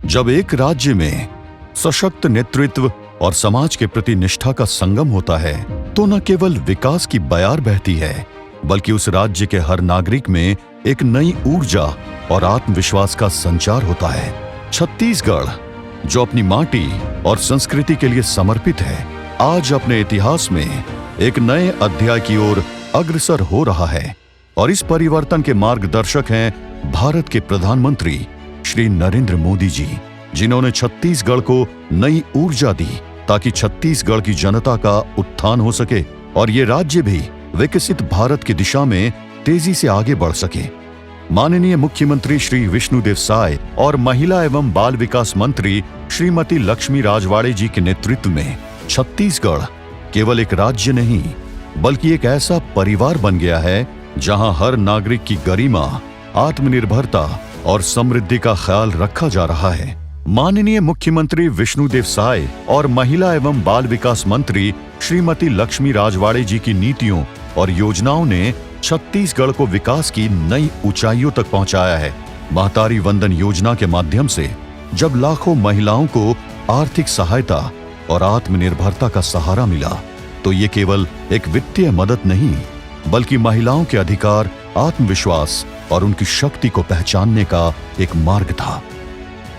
जब एक राज्य में सशक्त नेतृत्व और समाज के प्रति निष्ठा का संगम होता है तो न केवल विकास की बयार बहती है बल्कि उस राज्य के हर नागरिक में एक नई ऊर्जा और आत्मविश्वास का संचार होता है। छत्तीसगढ़, जो अपनी माटी और संस्कृति के लिए समर्पित है, आज अपने इतिहास में एक नए अध्याय की ओर अग्रसर हो रहा है और इस परिवर्तन के मार्गदर्शक हैं भारत के प्रधानमंत्री श्री नरेंद्र मोदी जी, जिन्होंने छत्तीसगढ़ को नई ऊर्जा दी ताकि छत्तीसगढ़ की जनता का उत्थान हो सके और ये राज्य भी विकसित भारत की दिशा में तेजी से आगे बढ़ सके। माननीय मुख्यमंत्री श्री विष्णुदेव साय और महिला एवं बाल विकास मंत्री श्रीमती लक्ष्मी राजवाड़े जी के नेतृत्व में छत्तीसगढ़ केवल एक राज्य नहीं बल्कि एक ऐसा परिवार बन गया है जहां हर नागरिक की गरिमा, आत्मनिर्भरता और समृद्धि का ख्याल रखा जा रहा है। माननीय मुख्यमंत्री विष्णुदेव साय और महिला एवं बाल विकास मंत्री श्रीमती लक्ष्मी राजवाड़े जी की नीतियों और योजनाओं ने छत्तीसगढ़ को विकास की नई ऊंचाइयों तक पहुंचाया है। महतारी वंदन योजना के माध्यम से जब लाखों महिलाओं को आर्थिक सहायता और आत्मनिर्भरता का सहारा मिला तो ये केवल एक वित्तीय मदद नहीं बल्कि महिलाओं के अधिकार, आत्मविश्वास और उनकी शक्ति को पहचानने का एक मार्ग था।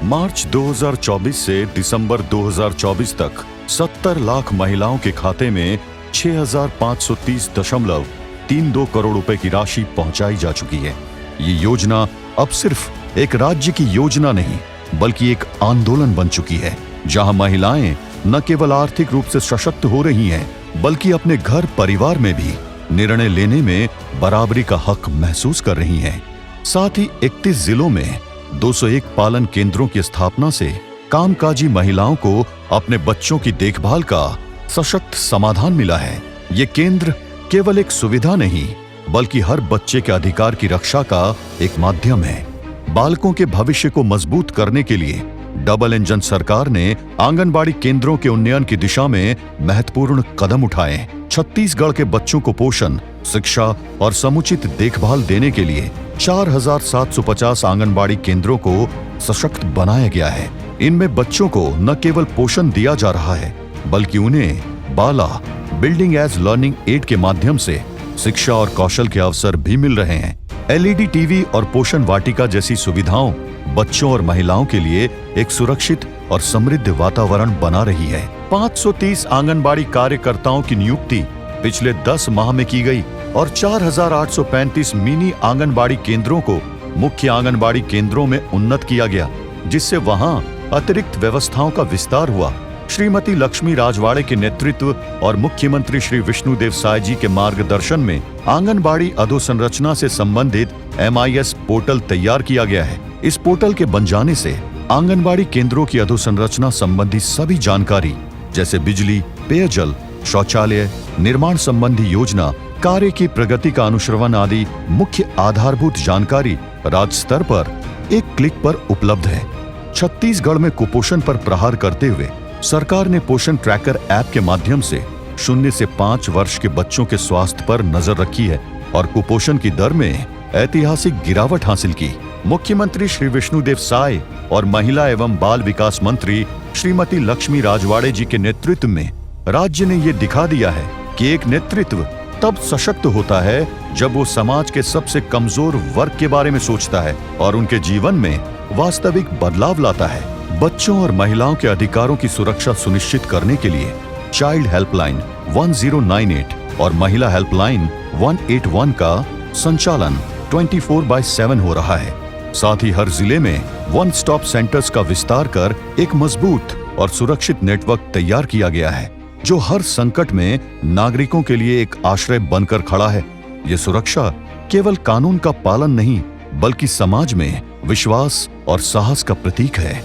मार्च 2024 से दिसंबर 2024 तक 70 लाख महिलाओं के खाते में 6,530.32 करोड़ रुपए की राशि पहुंचाई जा चुकी है। ये योजना अब सिर्फ एक राज्य की योजना नहीं बल्कि एक आंदोलन बन चुकी है, जहां महिलाएं न केवल आर्थिक रूप से सशक्त हो रही हैं बल्कि अपने घर परिवार में भी निर्णय लेने में बराबरी का हक महसूस कर रही हैं। साथ ही 31 जिलों में 201 पालन केंद्रों की स्थापना से कामकाजी महिलाओं को अपने बच्चों की देखभाल का सशक्त समाधान मिला है। ये केंद्र केवल एक सुविधा नहीं बल्कि हर बच्चे के अधिकार की रक्षा का एक माध्यम है। बालकों के भविष्य को मजबूत करने के लिए डबल इंजन सरकार ने आंगनबाड़ी केंद्रों के उन्नयन की दिशा में महत्वपूर्ण कदम उठाए। छत्तीसगढ़ के बच्चों को पोषण, शिक्षा और समुचित देखभाल देने के लिए 4,750 आंगनबाड़ी केंद्रों को सशक्त बनाया गया है। इनमें बच्चों को न केवल पोषण दिया जा रहा है बल्कि उन्हें बाला बिल्डिंग एज लर्निंग एड के माध्यम से शिक्षा और कौशल के अवसर भी मिल रहे हैं। LED टीवी और पोषण वाटिका जैसी सुविधाओं बच्चों और महिलाओं के लिए एक सुरक्षित और समृद्ध वातावरण बना रही है। 530 आंगनबाड़ी कार्यकर्ताओं की नियुक्ति पिछले 10 माह में की गई और 4,835 मिनी आंगनबाड़ी केंद्रों को मुख्य आंगनबाड़ी केंद्रों में उन्नत किया गया, जिससे वहां अतिरिक्त व्यवस्थाओं का विस्तार हुआ। श्रीमती लक्ष्मी राजवाड़े के नेतृत्व और मुख्यमंत्री श्री विष्णुदेव साय जी के मार्गदर्शन में आंगनबाड़ी अधोसंरचना से संबंधित MIS पोर्टल तैयार किया गया है। इस पोर्टल के बन जाने से आंगनबाड़ी केंद्रों की अधोसंरचना संबंधी सभी जानकारी जैसे बिजली, पेयजल, शौचालय, निर्माण संबंधी योजना, कार्य की प्रगति का अनुश्रवण आदि मुख्य आधारभूत जानकारी राज्य स्तर पर एक क्लिक पर उपलब्ध है। छत्तीसगढ़ में कुपोषण पर प्रहार करते हुए सरकार ने पोषण ट्रैकर ऐप के माध्यम से 0 से 5 वर्ष के बच्चों के स्वास्थ्य पर नजर रखी है और कुपोषण की दर में ऐतिहासिक गिरावट हासिल की। मुख्यमंत्री श्री विष्णुदेव साय और महिला एवं बाल विकास मंत्री श्रीमती लक्ष्मी राजवाड़े जी के नेतृत्व में राज्य ने ये दिखा दिया है कि एक नेतृत्व तब सशक्त होता है जब वो समाज के सबसे कमजोर वर्ग के बारे में सोचता है और उनके जीवन में वास्तविक बदलाव लाता है। बच्चों और महिलाओं के अधिकारों की सुरक्षा सुनिश्चित करने के लिए चाइल्ड हेल्पलाइन 1098 और महिला हेल्पलाइन 181 का संचालन 24/7 हो रहा है। साथ ही हर जिले में वन स्टॉप सेंटर्स का विस्तार कर एक मजबूत और सुरक्षित नेटवर्क तैयार किया गया है, जो हर संकट में नागरिकों के लिए एक आश्रय बनकर खड़ा है। ये सुरक्षा केवल कानून का पालन नहीं बल्कि समाज में विश्वास और साहस का प्रतीक है।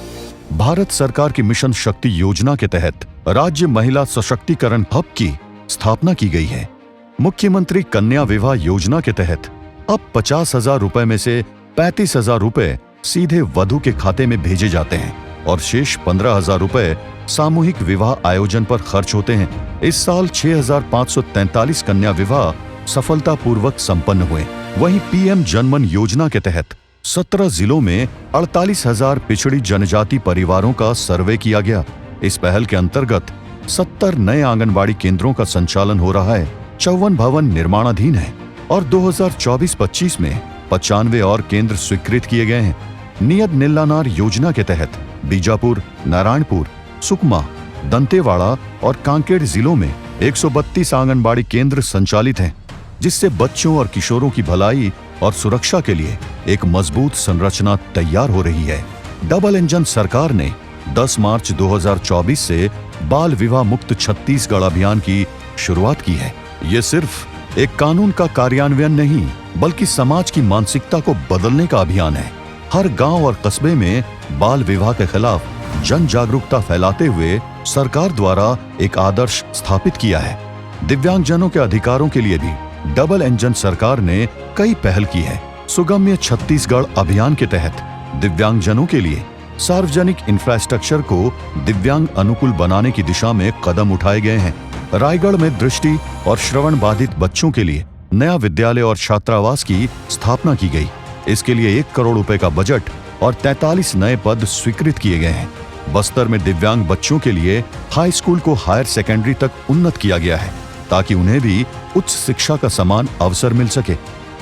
भारत सरकार की मिशन शक्ति योजना के तहत राज्य महिला सशक्तिकरण हब की स्थापना की गई है। मुख्यमंत्री कन्या विवाह योजना के तहत अब 50,000 रुपए में से 35,000 रुपए सीधे वधू के खाते में भेजे जाते हैं और शेष 15,000 रुपए सामूहिक विवाह आयोजन पर खर्च होते हैं। इस साल 6,543 कन्या विवाह सफलतापूर्वक संपन्न हुए। वहीं PM जनमन योजना के तहत 17 जिलों में 48,000 पिछड़ी जनजाति परिवारों का सर्वे किया गया। इस पहल के अंतर्गत 70 नए आंगनबाड़ी केंद्रों का संचालन हो रहा है। 54 भवन निर्माणाधीन है और 2024-25 में 95 और केंद्र स्वीकृत किए गए हैं। नियत नीलानार योजना के तहत बीजापुर, नारायणपुर, सुकमा, दंतेवाड़ा और कांकेर जिलों में 132 आंगनबाड़ी केंद्र संचालित हैं, जिससे बच्चों और किशोरों की भलाई और सुरक्षा के लिए एक मजबूत संरचना तैयार हो रही है। डबल इंजन सरकार ने 10 मार्च 2024 से बाल विवाह मुक्त छत्तीसगढ़ अभियान की शुरुआत की है। ये सिर्फ एक कानून का कार्यान्वयन नहीं, बल्कि समाज की मानसिकता को बदलने का अभियान है। हर गांव और कस्बे में बाल विवाह के खिलाफ जन जागरूकता फैलाते हुए सरकार द्वारा एक आदर्श स्थापित किया है। दिव्यांगजनों के अधिकारों के लिए भी डबल इंजन सरकार ने कई पहल की है। सुगम्य छत्तीसगढ़ अभियान के तहत दिव्यांगजनों के लिए सार्वजनिक इंफ्रास्ट्रक्चर को दिव्यांग अनुकूल बनाने की दिशा में कदम उठाए गए हैं। रायगढ़ में दृष्टि और श्रवण बाधित बच्चों के लिए नया विद्यालय और छात्रावास की स्थापना की गई। इसके लिए 1 करोड़ रुपए का बजट और 43 नए पद स्वीकृत किए गए हैं। बस्तर में दिव्यांग बच्चों के लिए हाई स्कूल को हायर सेकेंडरी तक उन्नत किया गया है, ताकि उन्हें भी उच्च शिक्षा का समान अवसर मिल सके।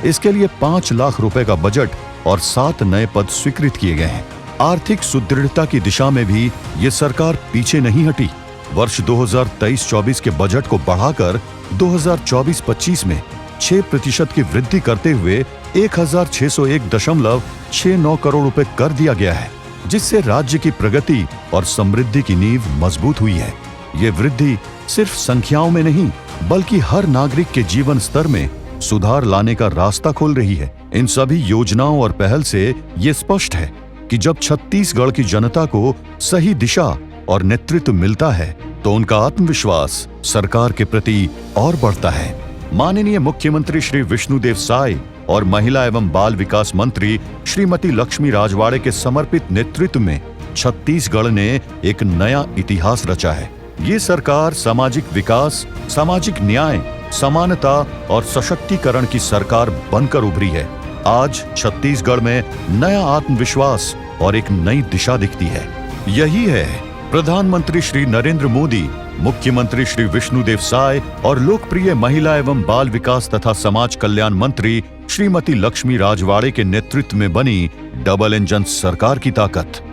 इसके लिए 5 लाख रुपए का बजट और 7 नए पद स्वीकृत किए गए हैं। आर्थिक सुदृढ़ता की दिशा में भी ये सरकार पीछे नहीं हटी। वर्ष 2023-24 के बजट को बढ़ाकर 2024-25 में 6% की वृद्धि करते हुए 1601.69 करोड़ रुपए कर दिया गया है, जिससे राज्य की प्रगति और समृद्धि की नींव मजबूत हुई है। ये वृद्धि सिर्फ संख्याओं में नहीं, बल्कि हर नागरिक के जीवन स्तर में सुधार लाने का रास्ता खोल रही है। इन सभी योजनाओं और पहल से ये स्पष्ट है कि जब छत्तीसगढ़ की जनता को सही दिशा और नेतृत्व मिलता है, तो उनका आत्मविश्वास सरकार के प्रति और बढ़ता है। माननीय मुख्यमंत्री श्री विष्णुदेव साय और महिला एवं बाल विकास मंत्री श्रीमती लक्ष्मी राजवाड़े के समर्पित नेतृत्व में छत्तीसगढ़ ने एक नया इतिहास रचा है। ये सरकार सामाजिक विकास, सामाजिक न्याय, समानता और सशक्तिकरण की सरकार बनकर उभरी है। आज छत्तीसगढ़ में नया आत्मविश्वास और एक नई दिशा दिखती है। यही है प्रधानमंत्री श्री नरेंद्र मोदी, मुख्यमंत्री श्री विष्णुदेव साय और लोकप्रिय महिला एवं बाल विकास तथा समाज कल्याण मंत्री श्रीमती लक्ष्मी राजवाड़े के नेतृत्व में बनी डबल इंजन सरकार की ताकत।